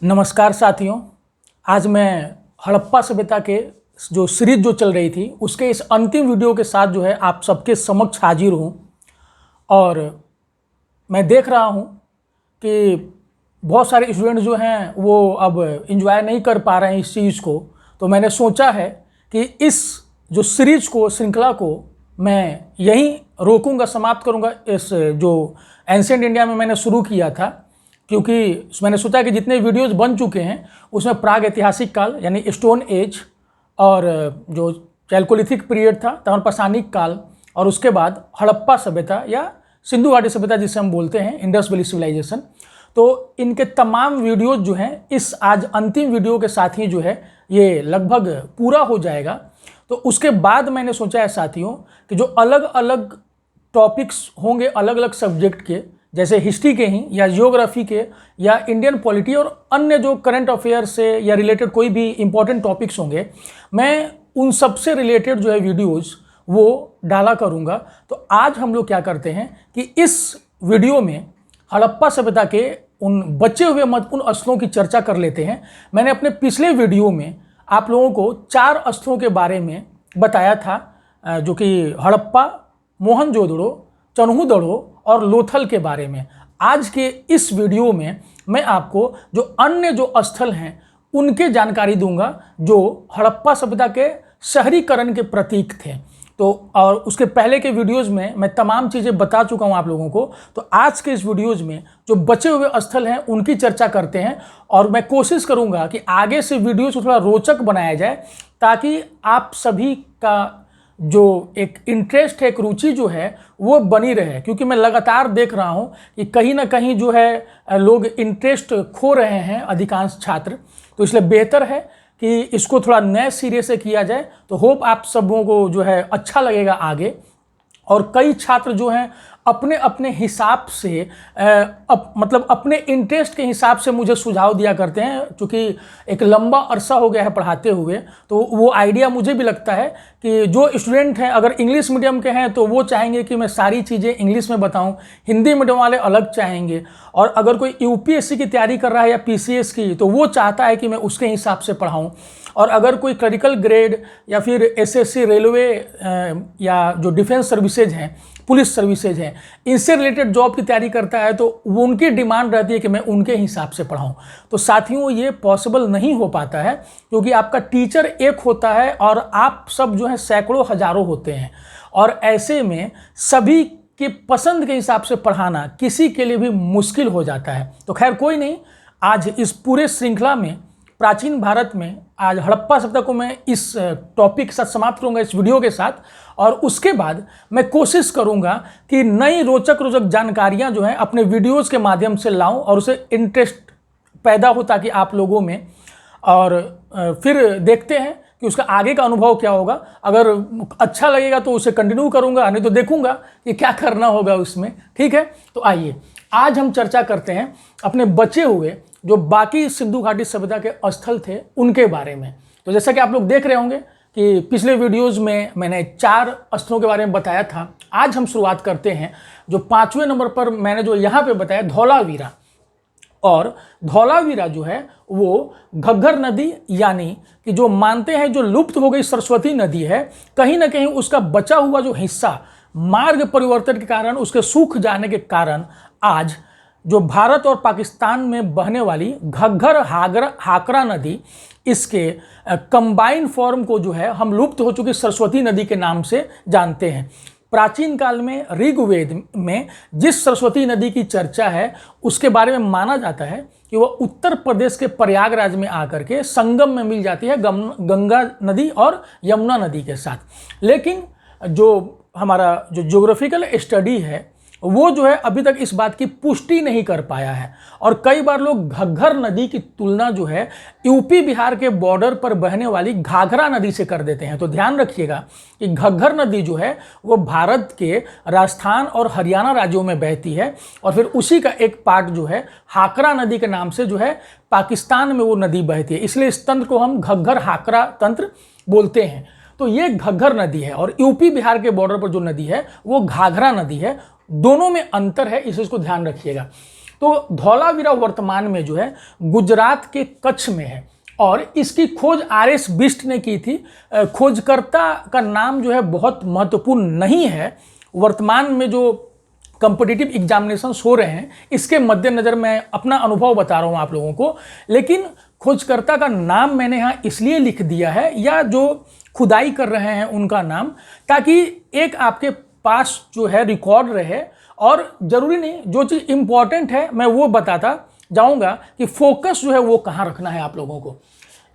नमस्कार साथियों, आज मैं हड़प्पा सभ्यता के जो सीरीज जो चल रही थी उसके इस अंतिम वीडियो के साथ जो है आप सबके समक्ष हाजिर हूँ। और मैं देख रहा हूँ कि बहुत सारे स्टूडेंट जो हैं वो अब एंजॉय नहीं कर पा रहे हैं इस चीज़ को। तो मैंने सोचा है कि इस जो सीरीज को, श्रृंखला को मैं यहीं रोकूंगा, समाप्त करूंगा। इस जो एंशिएंट इंडिया में मैंने शुरू किया था, क्योंकि मैंने सोचा कि जितने वीडियोस बन चुके हैं उसमें प्राग ऐतिहासिक काल यानी स्टोन एज, और जो चैल्कोलिथिक पीरियड था ताम्रपाषाणिक काल, और उसके बाद हड़प्पा सभ्यता या सिंधु घाटी सभ्यता जिसे हम बोलते हैं, इंडस वैली सिविलाइजेशन। तो इनके तमाम वीडियोज जो हैं इस आज अंतिम वीडियो के साथ ही जो है ये लगभग पूरा हो जाएगा। तो उसके बाद मैंने सोचा है साथियों कि जो अलग अलग टॉपिक्स होंगे अलग अलग सब्जेक्ट के, जैसे हिस्ट्री के ही या जियोग्राफी के या इंडियन पॉलिटी और अन्य जो करंट अफेयर से या रिलेटेड कोई भी इंपॉर्टेंट टॉपिक्स होंगे, मैं उन सब से रिलेटेड जो है वीडियोस वो डाला करूँगा। तो आज हम लोग क्या करते हैं कि इस वीडियो में हड़प्पा सभ्यता के उन बचे हुए महत्वपूर्ण स्थलों की चर्चा कर लेते हैं। मैंने अपने पिछले वीडियो में आप लोगों को 4 स्थलों के बारे में बताया था, जो कि हड़प्पा, मोहनजोदड़ो, चन्हूदड़ो और लोथल के बारे में। आज के इस वीडियो में मैं आपको जो अन्य जो स्थल हैं उनके जानकारी दूंगा जो हड़प्पा सभ्यता के शहरीकरण के प्रतीक थे। तो और उसके पहले के वीडियोज़ में मैं तमाम चीज़ें बता चुका हूं आप लोगों को। तो आज के इस वीडियोज़ में जो बचे हुए स्थल हैं उनकी चर्चा करते हैं, और मैं कोशिश करूंगा कि आगे से वीडियोज़ को थोड़ा रोचक बनाया जाए, ताकि आप सभी का जो एक इंटरेस्ट है, एक रुचि जो है वो बनी रहे। क्योंकि मैं लगातार देख रहा हूँ कि कहीं ना कहीं जो है लोग इंटरेस्ट खो रहे हैं, अधिकांश छात्र। तो इसलिए बेहतर है कि इसको थोड़ा नए सिरे से किया जाए। तो होप आप सबों को जो है अच्छा लगेगा आगे। और कई छात्र जो हैं अपने अपने हिसाब से मतलब अपने इंटरेस्ट के हिसाब से मुझे सुझाव दिया करते हैं। क्योंकि एक लंबा अरसा हो गया है पढ़ाते हुए, तो वो आइडिया मुझे भी लगता है कि जो स्टूडेंट हैं अगर इंग्लिश मीडियम के हैं तो वो चाहेंगे कि मैं सारी चीज़ें इंग्लिश में बताऊं, हिंदी मीडियम वाले अलग चाहेंगे, और अगर कोई यूपीएससी की तैयारी कर रहा है या पीसीएस की तो वो चाहता है कि मैं उसके हिसाब से पढ़ाऊँ। और अगर कोई क्लरिकल ग्रेड या फिर एसएससी, रेलवे या जो डिफेंस सर्विसेज हैं, पुलिस सर्विसेज हैं, इनसे रिलेटेड जॉब की तैयारी करता है तो वो उनकी डिमांड रहती है कि मैं उनके हिसाब से पढ़ाऊं। तो साथियों ये पॉसिबल नहीं हो पाता है, क्योंकि आपका टीचर एक होता है और आप सब जो है सैकड़ों हजारों होते हैं, और ऐसे में सभी की पसंद के हिसाब से पढ़ाना किसी के लिए भी मुश्किल हो जाता है। तो खैर कोई नहीं, आज इस पूरे श्रृंखला में प्राचीन भारत में आज हड़प्पा सभ्यता को मैं इस टॉपिक के साथ समाप्त करूंगा, इस वीडियो के साथ। और उसके बाद मैं कोशिश करूंगा कि नई रोचक जानकारियां जो हैं अपने वीडियोस के माध्यम से लाऊं और उसे इंटरेस्ट पैदा हो ताकि आप लोगों में। और फिर देखते हैं कि उसका आगे का अनुभव क्या होगा। अगर अच्छा लगेगा तो उसे कंटिन्यू करूंगा, नहीं तो देखूंगा कि क्या करना होगा उसमें। ठीक है, तो आइए आज हम चर्चा करते हैं अपने बचे हुए जो बाकी सिंधु घाटी सभ्यता के स्थल थे उनके बारे में। तो जैसा कि आप लोग देख रहे होंगे कि पिछले वीडियोस में मैंने 4 स्थलों के बारे में बताया था। आज हम शुरुआत करते हैं जो 5वें नंबर पर मैंने जो यहाँ पे बताया, धौलावीरा। और धौलावीरा जो है वो घग्गर नदी, यानी कि जो मानते हैं जो लुप्त हो गई सरस्वती नदी है, कहीं ना कहीं उसका बचा हुआ जो हिस्सा मार्ग परिवर्तन के कारण, उसके सूख जाने के कारण आज जो भारत और पाकिस्तान में बहने वाली घग्गर हाकरा नदी, इसके कंबाइन फॉर्म को जो है हम लुप्त हो चुकी सरस्वती नदी के नाम से जानते हैं। प्राचीन काल में ऋग्वेद में जिस सरस्वती नदी की चर्चा है उसके बारे में माना जाता है कि वह उत्तर प्रदेश के प्रयागराज में आकर के संगम में मिल जाती है गंगा नदी और यमुना नदी के साथ। लेकिन जो हमारा जो ज्योग्राफिकल स्टडी है वो जो है अभी तक इस बात की पुष्टि नहीं कर पाया है, और कई बार लोग घग्गर नदी की तुलना जो है यूपी बिहार के बॉर्डर पर बहने वाली घाघरा नदी से कर देते हैं। तो ध्यान रखिएगा कि घग्गर नदी जो है वो भारत के राजस्थान और हरियाणा राज्यों में बहती है, और फिर उसी का एक पार्ट जो है हाकरा नदी के नाम से जो है पाकिस्तान में वो नदी बहती है। इसलिए इस तंत्र को हम घग्गर हाकरा तंत्र बोलते हैं। तो ये घग्गर नदी है, और यूपी बिहार के बॉर्डर पर जो नदी है वो घाघरा नदी है। दोनों में अंतर है, इस चीज को ध्यान रखिएगा। तो धौलावीरा वर्तमान में जो है गुजरात के कच्छ में है और इसकी खोज आर.एस. बिष्ट ने की थी। खोजकर्ता का नाम जो है बहुत महत्वपूर्ण नहीं है। वर्तमान में जो कॉम्पिटिटिव एग्जामिनेशंस हो रहे हैं इसके मद्देनज़र मैं अपना अनुभव बता रहा हूँ आप लोगों को, लेकिन खोजकर्ता का नाम मैंने यहाँ इसलिए लिख दिया है या जो खुदाई कर रहे हैं उनका नाम, ताकि एक आपके पास जो है रिकॉर्ड रहे। और ज़रूरी नहीं, जो चीज़ इम्पॉर्टेंट है मैं वो बताता जाऊँगा कि फोकस जो है वो कहाँ रखना है आप लोगों को।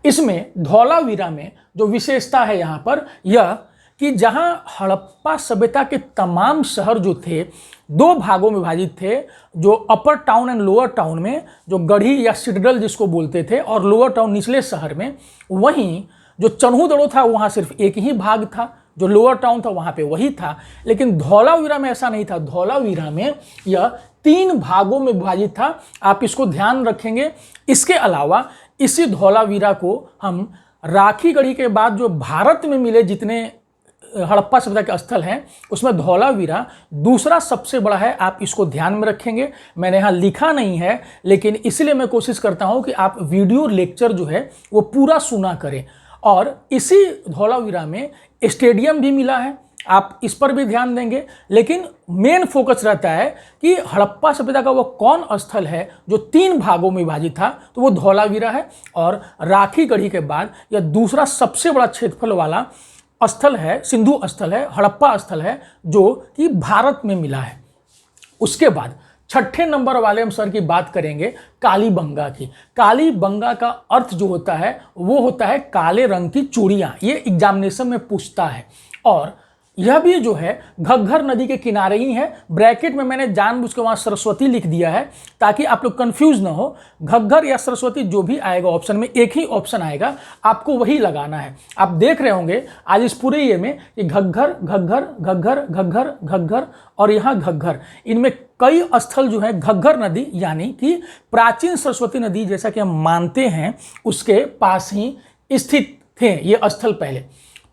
इसमें धौलावीरा में जो विशेषता है यहाँ पर यह कि जहाँ हड़प्पा सभ्यता के तमाम शहर जो थे दो भागों में विभाजित थे, जो अपर टाउन एंड लोअर टाउन में, जो गढ़ी या सिटडल जिसको बोलते थे, और लोअर टाउन निचले शहर में। वहीं जो चन्हूदड़ो था वहाँ सिर्फ एक ही भाग था, जो लोअर टाउन था वहाँ पे वही था। लेकिन धौलावीरा में ऐसा नहीं था। धौलावीरा में यह 3 भागों में विभाजित था। आप इसको ध्यान रखेंगे। इसके अलावा इसी धौलावीरा को हम राखी गढ़ी के बाद जो भारत में मिले जितने हड़प्पा सभ्यता के स्थल हैं उसमें धौलावीरा दूसरा सबसे बड़ा है। आप इसको ध्यान में रखेंगे। मैंने यहाँ लिखा नहीं है, लेकिन इसलिए मैं कोशिश करता हूँ कि आप वीडियो लेक्चर जो है वो पूरा सुना करें। और इसी धौलावीरा में स्टेडियम भी मिला है, आप इस पर भी ध्यान देंगे। लेकिन मेन फोकस रहता है कि हड़प्पा सभ्यता का वो कौन स्थल है जो 3 भागों में विभाजित था, तो वो धौलावीरा है। और राखी गढ़ी के बाद यह दूसरा सबसे बड़ा क्षेत्रफल वाला स्थल है, सिंधु स्थल है, हड़प्पा स्थल है, जो कि भारत में मिला है। उसके बाद 6ठे नंबर वाले हम सर की बात करेंगे कालीबंगा की। कालीबंगा का अर्थ जो होता है वो होता है काले रंग की चूड़ियाँ। ये एग्जामिनेशन में पूछता है। और यह भी जो है घग्घर नदी के किनारे ही है। ब्रैकेट में मैंने जानबूझ के वहाँ सरस्वती लिख दिया है ताकि आप लोग कंफ्यूज ना हो। घग्घर या सरस्वती जो भी आएगा ऑप्शन में, एक ही ऑप्शन आएगा, आपको वही लगाना है। आप देख रहे होंगे आज इस पूरे ये में कि घग्घर घग्घर घग्घर घग्घर घग्घर और यहाँ घग्घर, इनमें कई स्थल जो है घग्घर नदी यानी कि प्राचीन सरस्वती नदी जैसा कि हम मानते हैं उसके पास ही स्थित थे ये स्थल पहले।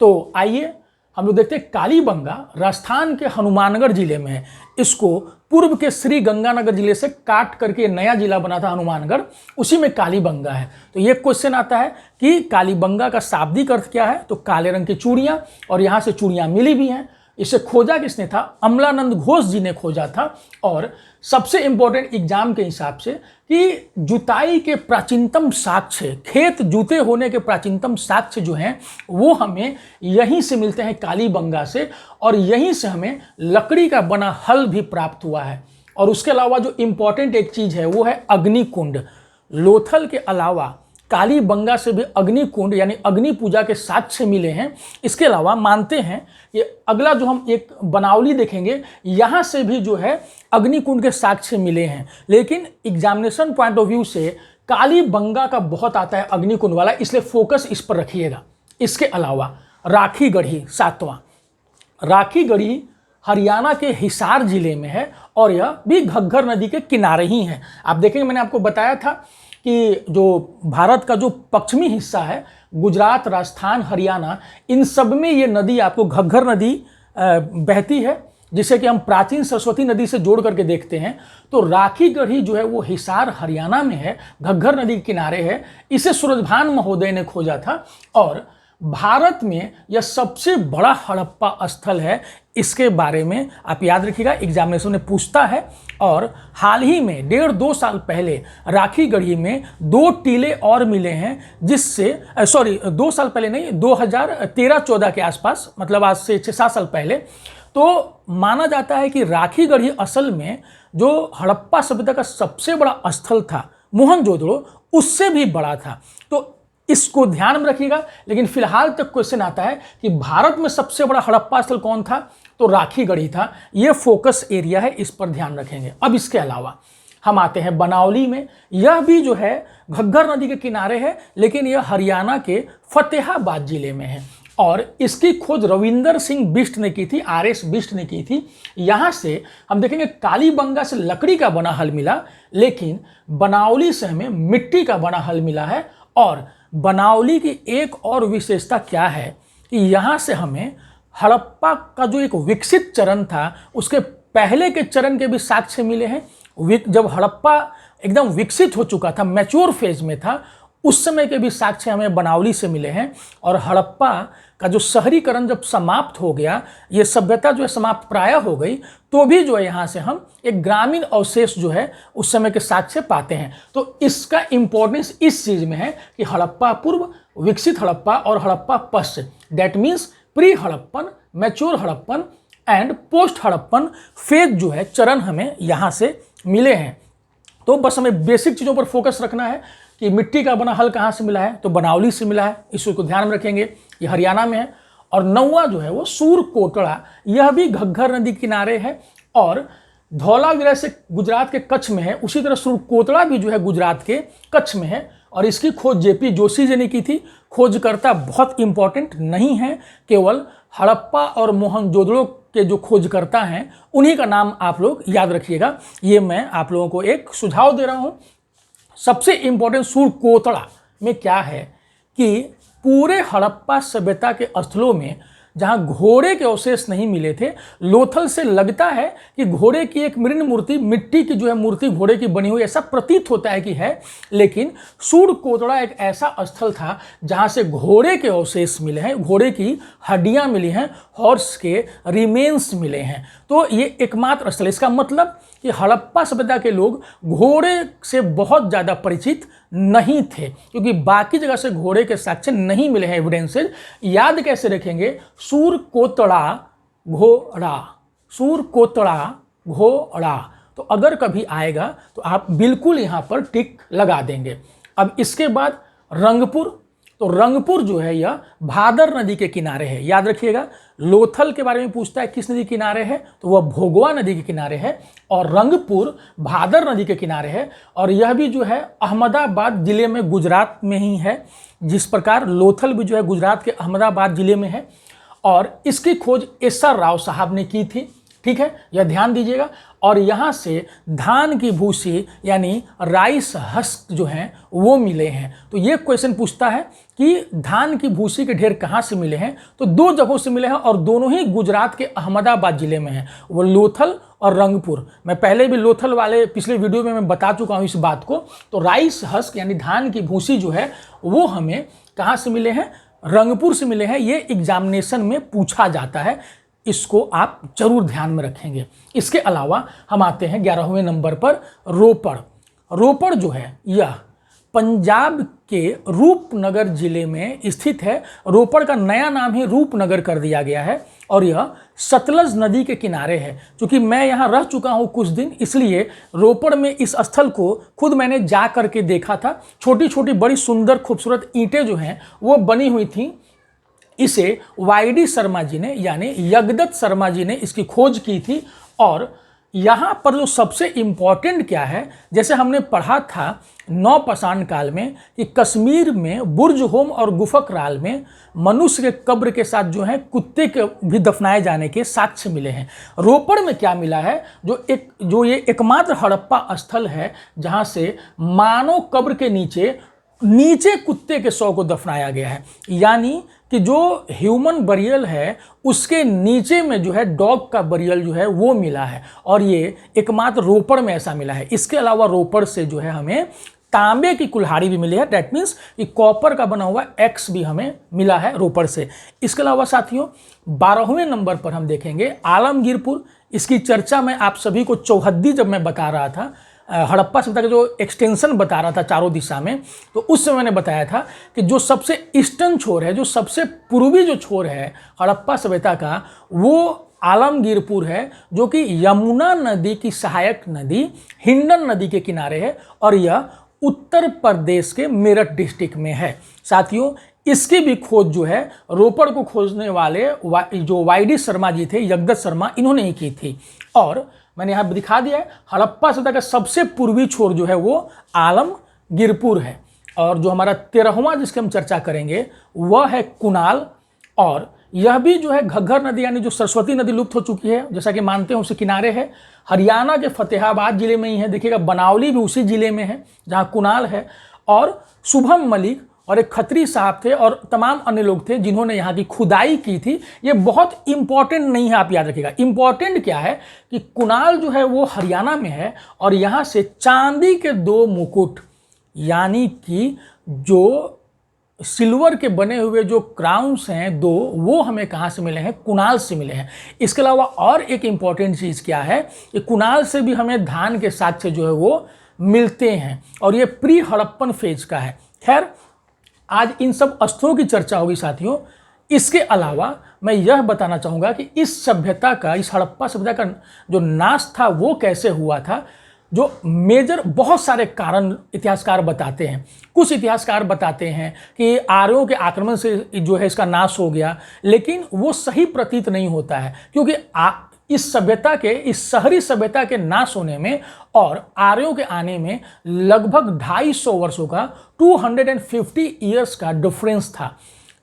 तो आइए हम लोग देखते हैं कालीबंगा राजस्थान के हनुमानगढ़ जिले में है। इसको पूर्व के श्री गंगानगर जिले से काट करके नया जिला बना था हनुमानगढ़, उसी में कालीबंगा है। तो ये क्वेश्चन आता है कि कालीबंगा का शाब्दिक अर्थ क्या है, तो काले रंग की चूड़ियाँ, और यहाँ से चूड़ियाँ मिली भी हैं। इसे खोजा किसने था? अमलानंद घोष जी ने खोजा था। और सबसे इंपॉर्टेंट एग्जाम के हिसाब से कि जुताई के प्राचीनतम साक्ष्य, खेत जूते होने के प्राचीनतम साक्ष्य जो हैं वो हमें यहीं से मिलते हैं, कालीबंगा से। और यहीं से हमें लकड़ी का बना हल भी प्राप्त हुआ है। और उसके अलावा जो इम्पॉर्टेंट एक चीज़ है वो है अग्निकुंड। लोथल के अलावा कालीबंगा से भी अग्निकुंड यानी अग्नि पूजा के साक्ष्य मिले हैं। इसके अलावा मानते हैं कि अगला जो हम एक बनावली देखेंगे यहाँ से भी जो है अग्निकुंड के साक्ष्य मिले हैं। लेकिन एग्जामिनेशन पॉइंट ऑफ व्यू से कालीबंगा का बहुत आता है अग्निकुंड वाला, इसलिए फोकस इस पर रखिएगा। इसके अलावा राखी गढ़ी 7वां, राखी गढ़ी हरियाणा के हिसार जिले में है और यह भी घग्घर नदी के किनारे ही है। आप देखेंगे मैंने आपको बताया था कि जो भारत का जो पश्चिमी हिस्सा है, गुजरात, राजस्थान, हरियाणा, इन सब में ये नदी आपको घग्घर नदी बहती है, जिसे कि हम प्राचीन सरस्वती नदी से जोड़ करके देखते हैं। तो राखी गढ़ी जो है वो हिसार हरियाणा में है, घग्घर नदी के किनारे है। इसे सूरजभान महोदय ने खोजा था और भारत में यह सबसे बड़ा हड़प्पा स्थल है। इसके बारे में आप याद रखिएगा, एग्जामिनेशन में पूछता है। और हाल ही में 1.5-2 साल पहले राखी गढ़ी में 2 टीले और मिले हैं, जिससे 2 साल पहले नहीं, 2013-14 के आसपास, मतलब आज से 6-7 साल पहले। तो माना जाता है कि राखी गढ़ी असल में जो हड़प्पा सभ्यता का सबसे बड़ा स्थल था मोहनजोदड़ो, उससे भी बड़ा था। तो इसको ध्यान में रखिएगा। लेकिन फिलहाल तक क्वेश्चन आता है कि भारत में सबसे बड़ा हड़प्पा स्थल कौन था, तो राखी गढ़ी था। ये फोकस एरिया है, इस पर ध्यान रखेंगे। अब इसके अलावा हम आते हैं बनावली में। यह भी जो है घग्घर नदी के किनारे है, लेकिन यह हरियाणा के फतेहाबाद जिले में है। और इसकी खोज रविंदर सिंह बिष्ट ने की थी, आर.एस. बिष्ट ने की थी। यहाँ से हम देखेंगे कालीबंगा से लकड़ी का बना हल मिला, लेकिन बनावली से हमें मिट्टी का बना हल मिला है। और बनावली की एक और विशेषता क्या है कि यहाँ से हमें हड़प्पा का जो एक विकसित चरण था उसके पहले के चरण के भी साक्ष्य मिले हैं। जब हड़प्पा एकदम विकसित हो चुका था, मैच्योर फेज में था, उस समय के भी साक्ष्य हमें बनावली से मिले हैं। और हड़प्पा का जो शहरीकरण जब समाप्त हो गया, ये सभ्यता जो है समाप्त प्राय हो गई, तो भी जो है यहाँ से हम एक ग्रामीण अवशेष जो है उस समय के साक्ष्य पाते हैं। तो इसका इंपॉर्टेंस इस चीज़ में है कि हड़प्पा पूर्व, विकसित हड़प्पा और हड़प्पा पश्चात, that means pre Harappan, mature Harappan and post Harappan phase जो है चरण हमें यहाँ से मिले हैं। तो बस हमें बेसिक चीज़ों पर फोकस रखना है कि मिट्टी का बना हल कहाँ से मिला है, तो बनावली से मिला है, इसको ध्यान में रखेंगे, ये हरियाणा में है। और 9वां जो है वो सूरकोटड़ा, यह भी घग्गर नदी किनारे है और धौलावीरा से गुजरात के कच्छ में है। उसी तरह सूरकोटड़ा भी जो है गुजरात के कच्छ में है और इसकी खोज जेपी जोशी जी ने की थी। खोजकर्ता बहुत इंपॉर्टेंट नहीं है, केवल हड़प्पा और मोहनजोदड़ो के जो खोजकर्ता हैं उन्हीं का नाम आप लोग याद रखिएगा। ये मैं आप लोगों को एक सुझाव दे रहा हूँ। सबसे इंपॉर्टेंट सूरकोटड़ा में क्या है कि पूरे हड़प्पा सभ्यता के स्थलों में जहाँ घोड़े के अवशेष नहीं मिले थे, लोथल से लगता है कि घोड़े की एक मृण मूर्ति, मिट्टी की जो है मूर्ति घोड़े की बनी हुई, ऐसा प्रतीत होता है कि है। लेकिन सूरकोटड़ा एक ऐसा स्थल था जहाँ से घोड़े के अवशेष मिले हैं, घोड़े की हड्डियाँ मिली हैं, हॉर्स के रिमेन्स मिले हैं। तो ये एकमात्र स्थल, इसका मतलब कि हड़प्पा सभ्यता के लोग घोड़े से बहुत ज़्यादा परिचित नहीं थे, क्योंकि बाकी जगह से घोड़े के साक्ष्य नहीं मिले हैं, एविडेंसेज। याद कैसे रखेंगे? सूरकोटड़ा घोड़ा, सूरकोटड़ा घोड़ा। तो अगर कभी आएगा तो आप बिल्कुल यहाँ पर टिक लगा देंगे। अब इसके बाद रंगपुर, तो रंगपुर जो है यह भादर नदी के किनारे है। याद रखिएगा, लोथल के बारे में पूछता है किस नदी के किनारे है, तो वह भोगवा नदी के किनारे है और रंगपुर भादर नदी के किनारे है। और यह भी जो है अहमदाबाद जिले में, गुजरात में ही है, जिस प्रकार लोथल भी जो है गुजरात के अहमदाबाद जिले में है। और इसकी खोज एस.आर. राव साहब ने की थी, ठीक है, यह ध्यान दीजिएगा। और यहाँ से धान की भूसी यानी राइस हस्क जो हैं वो मिले हैं। तो ये क्वेश्चन पूछता है कि धान की भूसी के ढेर कहाँ से मिले हैं, तो 2 जगहों से मिले हैं और दोनों ही गुजरात के अहमदाबाद जिले में हैं, वो लोथल और रंगपुर। मैं पहले भी लोथल वाले पिछले वीडियो में मैं बता चुका हूँ इस बात को। तो राइस हस्क यानी धान की भूसी जो है वो हमें कहाँ से मिले हैं? रंगपुर से मिले हैं। ये एग्जामिनेशन में पूछा जाता है, इसको आप जरूर ध्यान में रखेंगे। इसके अलावा हम आते हैं 11वें नंबर पर रोपड़। रोपड़ जो है यह पंजाब के रूपनगर जिले में स्थित है। रोपड़ का नया नाम ही रूपनगर कर दिया गया है और यह सतलज नदी के किनारे है। क्योंकि मैं यहाँ रह चुका हूँ कुछ दिन, इसलिए रोपड़ में इस स्थल को खुद मैंने जा करके देखा था। छोटी छोटी बड़ी सुंदर खूबसूरत ईंटें जो हैं वो बनी हुई थी। इसे वाईडी शर्मा जी ने यानी यगदत्त शर्मा जी ने इसकी खोज की थी। और यहाँ पर जो सबसे इम्पॉर्टेंट क्या है, जैसे हमने पढ़ा था नौपाषाण काल में कि कश्मीर में बुर्ज होम और गुफक राल में मनुष्य के कब्र के साथ जो है कुत्ते के भी दफनाए जाने के साक्ष्य मिले हैं। रोपड़ में क्या मिला है, जो ये एकमात्र हड़प्पा स्थल है जहाँ से मानव कब्र के नीचे कुत्ते के शव को दफनाया गया है। यानी कि जो ह्यूमन बरियल है उसके नीचे में जो है डॉग का बरियल जो है वो मिला है और ये एकमात्र रोपड़ में ऐसा मिला है। इसके अलावा रोपड़ से जो है हमें तांबे की कुल्हाड़ी भी मिली है, डैट मीन्स कि कॉपर का बना हुआ एक्स भी हमें मिला है रोपड़ से। इसके अलावा साथियों 12वें नंबर पर हम देखेंगे आलमगीरपुर। इसकी चर्चा मैं आप सभी को चौहद्दी जब मैं बता रहा था, हड़प्पा सभ्यता का जो एक्सटेंशन बता रहा था चारों दिशा में, तो उस समय मैंने बताया था कि जो सबसे ईस्टर्न छोर है, जो सबसे पूर्वी जो छोर है हड़प्पा सभ्यता का, वो आलमगीरपुर है, जो कि यमुना नदी की सहायक नदी हिंडन नदी के किनारे है और यह उत्तर प्रदेश के मेरठ डिस्ट्रिक्ट में है। साथियों इसकी भी खोज जो है रोपड़ को खोजने वाले जो वाईडी शर्मा जी थे, यगदत्त शर्मा, इन्होंने ही की थी। और मैंने यहाँ दिखा दिया है हड़प्पा सभ्यता का सबसे पूर्वी छोर जो है वो आलमगीरपुर है। और जो हमारा 13वां जिसकी हम चर्चा करेंगे वह है कुनाल। और यह भी जो है घग्गर नदी यानी जो सरस्वती नदी लुप्त हो चुकी है जैसा कि मानते हैं उसके किनारे है। हरियाणा के फतेहाबाद जिले में ही है। देखिएगा बनावली भी उसी जिले में है जहाँ कुनाल है। और शुभम मलिक और एक खत्री साहब थे और तमाम अन्य लोग थे जिन्होंने यहाँ की खुदाई की थी। ये बहुत इंपॉर्टेंट नहीं है, आप याद रखिएगा। इंपॉर्टेंट क्या है कि कुणाल जो है वो हरियाणा में है और यहाँ से चांदी के 2 मुकुट यानी कि जो सिल्वर के बने हुए जो क्राउन्स हैं 2, वो हमें कहाँ से मिले हैं? कुणाल से मिले हैं। इसके अलावा और एक इम्पॉर्टेंट चीज़ क्या है कि कुणाल से भी हमें धान के साक्ष्य जो है वो मिलते हैं और ये प्री हड़प्पन फेज का है। खैर, आज इन सब अस्थलों की चर्चा होगी साथियों। इसके अलावा मैं यह बताना चाहूँगा कि इस सभ्यता का, इस हड़प्पा सभ्यता का जो नाश था वो कैसे हुआ था। जो मेजर बहुत सारे कारण इतिहासकार बताते हैं। कुछ इतिहासकार बताते हैं कि आर्यों के आक्रमण से जो है इसका नाश हो गया, लेकिन वो सही प्रतीत नहीं होता है, क्योंकि इस सभ्यता के, इस शहरी सभ्यता के नाश होने में और आर्यों के आने में लगभग 250 वर्षों का 250 ईयर्स का डिफरेंस था।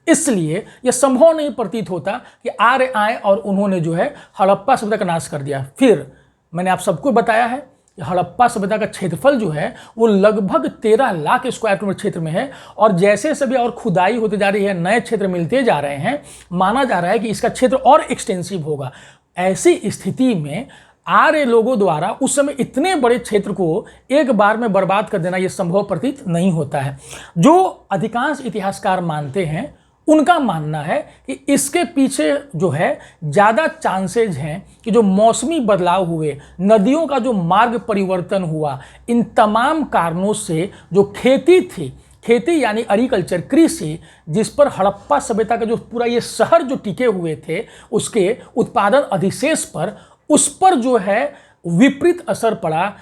इसलिए यह संभव नहीं प्रतीत होता कि आर्य आए और उन्होंने जो है हड़प्पा सभ्यता का नाश कर दिया। फिर मैंने आप सबको बताया है हड़प्पा सभ्यता का क्षेत्रफल जो है वो लगभग 13 लाख स्क्वायर किलोमीटर क्षेत्र में है और जैसे सभी और खुदाई होती जा रही है, नए क्षेत्र मिलते जा रहे हैं, माना जा रहा है कि इसका क्षेत्र और एक्सटेंसिव होगा। ऐसी स्थिति में आर्य लोगों द्वारा उस समय इतने बड़े क्षेत्र को एक बार में बर्बाद कर देना यह संभव प्रतीत नहीं होता है। जो अधिकांश इतिहासकार मानते हैं उनका मानना है कि इसके पीछे जो है ज़्यादा चांसेज हैं कि जो मौसमी बदलाव हुए, नदियों का जो मार्ग परिवर्तन हुआ, इन तमाम कारणों से जो खेती थी, खेती यानी एग्रीकल्चर, कृषि, जिस पर हड़प्पा सभ्यता का जो पूरा ये शहर जो टिके हुए थे उसके उत्पादन अधिशेष पर, उस पर जो है विपरीत असर पड़ा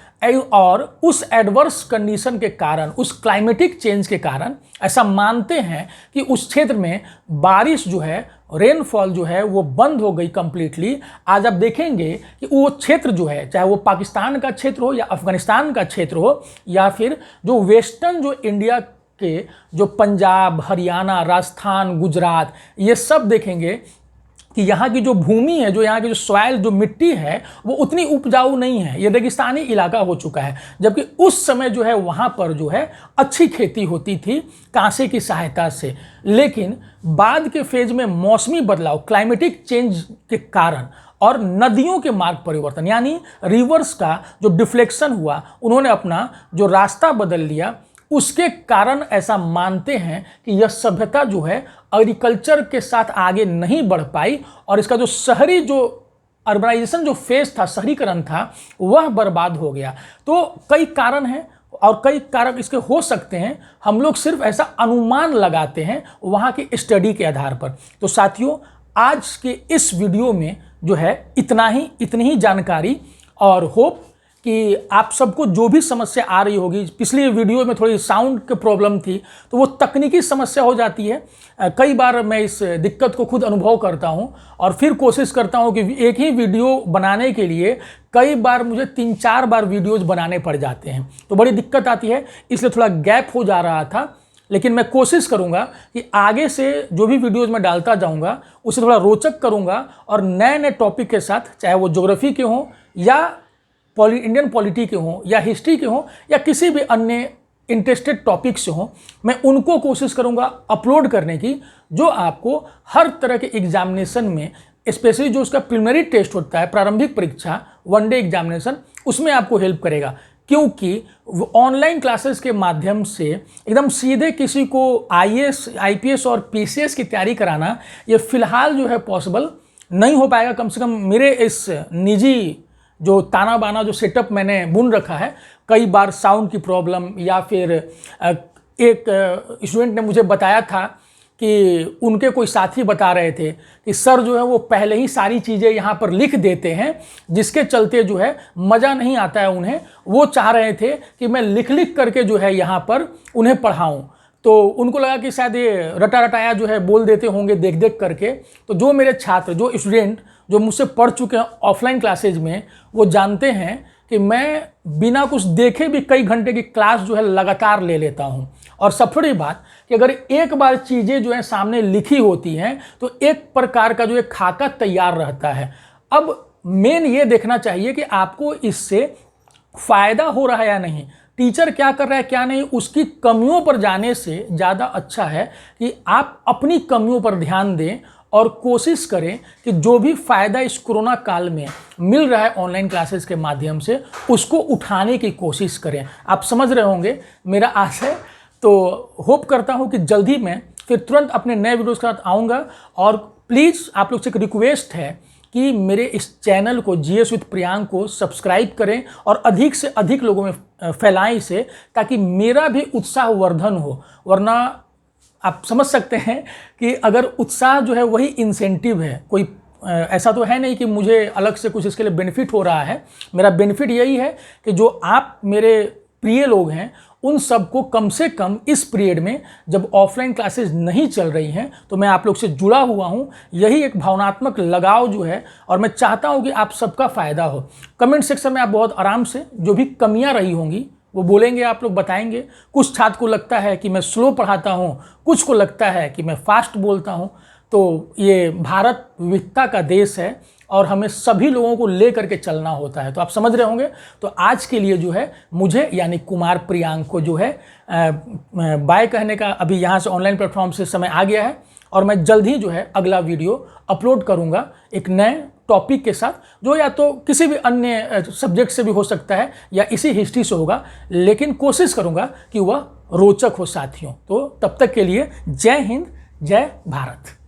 और उस एडवर्स कंडीशन के कारण, उस क्लाइमेटिक चेंज के कारण ऐसा मानते हैं कि उस क्षेत्र में बारिश जो है, रेनफॉल जो है वो बंद हो गई कंप्लीटली। आज आप देखेंगे कि वो क्षेत्र जो है, चाहे वो पाकिस्तान का क्षेत्र हो या अफगानिस्तान का क्षेत्र हो या फिर जो वेस्टर्न जो इंडिया के जो पंजाब, हरियाणा, राजस्थान, गुजरात, ये सब देखेंगे कि यहाँ की जो भूमि है, जो यहाँ की जो सॉइल, जो मिट्टी है वो उतनी उपजाऊ नहीं है, ये रेगिस्तानी इलाका हो चुका है। जबकि उस समय जो है वहाँ पर जो है अच्छी खेती होती थी कांसे की सहायता से। लेकिन बाद के फेज में मौसमी बदलाव, क्लाइमेटिक चेंज के कारण और नदियों के मार्ग परिवर्तन यानी रिवर्स का जो डिफ्लेक्शन हुआ, उन्होंने अपना जो रास्ता बदल लिया। उसके कारण ऐसा मानते हैं कि यह सभ्यता जो है एग्रीकल्चर के साथ आगे नहीं बढ़ पाई और इसका जो शहरी जो अर्बनाइजेशन जो फेज था, शहरीकरण था, वह बर्बाद हो गया। तो कई कारण हैं और कई कारक इसके हो सकते हैं, हम लोग सिर्फ ऐसा अनुमान लगाते हैं वहाँ की स्टडी के आधार पर। तो साथियों, आज के इस वीडियो में जो है इतनी ही जानकारी और होप कि आप सबको जो भी समस्या आ रही होगी, पिछली वीडियो में थोड़ी साउंड की प्रॉब्लम थी तो वो तकनीकी समस्या हो जाती है। कई बार मैं इस दिक्कत को खुद अनुभव करता हूं और फिर कोशिश करता हूं कि एक ही वीडियो बनाने के लिए कई बार मुझे 3-4 बार वीडियोज़ बनाने पड़ जाते हैं, तो बड़ी दिक्कत आती है। इसलिए थोड़ा गैप हो जा रहा था, लेकिन मैं कोशिश करूंगा कि आगे से जो भी वीडियोज़ मैं डालता जाऊंगा उसे थोड़ा रोचक करूंगा और नए नए टॉपिक के साथ, चाहे वो ज्योग्राफी के हों या इंडियन पॉलिटी के हों या हिस्ट्री के हों या किसी भी अन्य इंटरेस्टेड टॉपिक से हों, मैं उनको कोशिश करूंगा अपलोड करने की, जो आपको हर तरह के एग्जामिनेशन में, स्पेशली जो उसका प्रिलिमिनरी टेस्ट होता है, प्रारंभिक परीक्षा, वनडे एग्जामिनेशन, उसमें आपको हेल्प करेगा। क्योंकि ऑनलाइन क्लासेस के माध्यम से एकदम सीधे किसी को IAS, IPS और PCS की तैयारी कराना ये फिलहाल जो है पॉसिबल नहीं हो पाएगा। कम से कम मेरे इस निजी जो ताना बाना जो सेटअप मैंने बुन रखा है, कई बार साउंड की प्रॉब्लम या फिर एक स्टूडेंट ने मुझे बताया था कि उनके कोई साथी बता रहे थे कि सर जो है वो पहले ही सारी चीज़ें यहाँ पर लिख देते हैं, जिसके चलते जो है मज़ा नहीं आता है उन्हें। वो चाह रहे थे कि मैं लिख करके जो है यहाँ पर उन्हें पढ़ाऊँ, तो उनको लगा कि शायद ये रटा रटाया जो है बोल देते होंगे देख देख करके। तो जो मेरे छात्र, जो स्टूडेंट जो मुझसे पढ़ चुके हैं ऑफलाइन क्लासेज में, वो जानते हैं कि मैं बिना कुछ देखे भी कई घंटे की क्लास जो है लगातार ले लेता हूं। और सबसे बड़ी बात कि अगर एक बार चीज़ें जो है सामने लिखी होती हैं तो एक प्रकार का जो है खाका तैयार रहता है। अब मेन ये देखना चाहिए कि आपको इससे फ़ायदा हो रहा है या नहीं। टीचर क्या कर रहा है क्या नहीं, उसकी कमियों पर जाने से ज़्यादा अच्छा है कि आप अपनी कमियों पर ध्यान दें और कोशिश करें कि जो भी फ़ायदा इस कोरोना काल में मिल रहा है ऑनलाइन क्लासेस के माध्यम से उसको उठाने की कोशिश करें। आप समझ रहे होंगे मेरा आशय। तो होप करता हूं कि जल्दी मैं फिर तुरंत अपने नए वीडियोस के साथ आऊँगा। और प्लीज़ आप लोग से एक रिक्वेस्ट है कि मेरे इस चैनल को जीएस विद प्रियांक को सब्सक्राइब करें और अधिक से अधिक लोगों में फैलाएं इसे, ताकि मेरा भी उत्साहवर्धन हो। वरना आप समझ सकते हैं कि अगर उत्साह जो है वही इंसेंटिव है, कोई ऐसा तो है नहीं कि मुझे अलग से कुछ इसके लिए बेनिफिट हो रहा है। मेरा बेनिफिट यही है कि जो आप मेरे प्रिय लोग हैं उन सबको कम से कम इस पीरियड में जब ऑफलाइन क्लासेस नहीं चल रही हैं तो मैं आप लोग से जुड़ा हुआ हूं। यही एक भावनात्मक लगाव जो है, और मैं चाहता हूं कि आप सबका फ़ायदा हो। कमेंट सेक्शन में आप बहुत आराम से जो भी कमियां रही होंगी वो बोलेंगे, आप लोग बताएंगे। कुछ छात्र को लगता है कि मैं स्लो पढ़ाता हूं, कुछ को लगता है कि मैं फास्ट बोलता हूं। तो ये भारत विविधता का देश है और हमें सभी लोगों को ले करके चलना होता है। तो आप समझ रहे होंगे। तो आज के लिए जो है मुझे यानी कुमार प्रियांक को जो है बाय कहने का अभी यहाँ से ऑनलाइन प्लेटफॉर्म से समय आ गया है, और मैं जल्द ही जो है अगला वीडियो अपलोड करूँगा एक नए टॉपिक के साथ, जो या तो किसी भी अन्य सब्जेक्ट से भी हो सकता है या इसी हिस्ट्री से होगा, लेकिन कोशिश करूँगा कि वह रोचक हो साथियों। तो तब तक के लिए जय हिंद, जय भारत।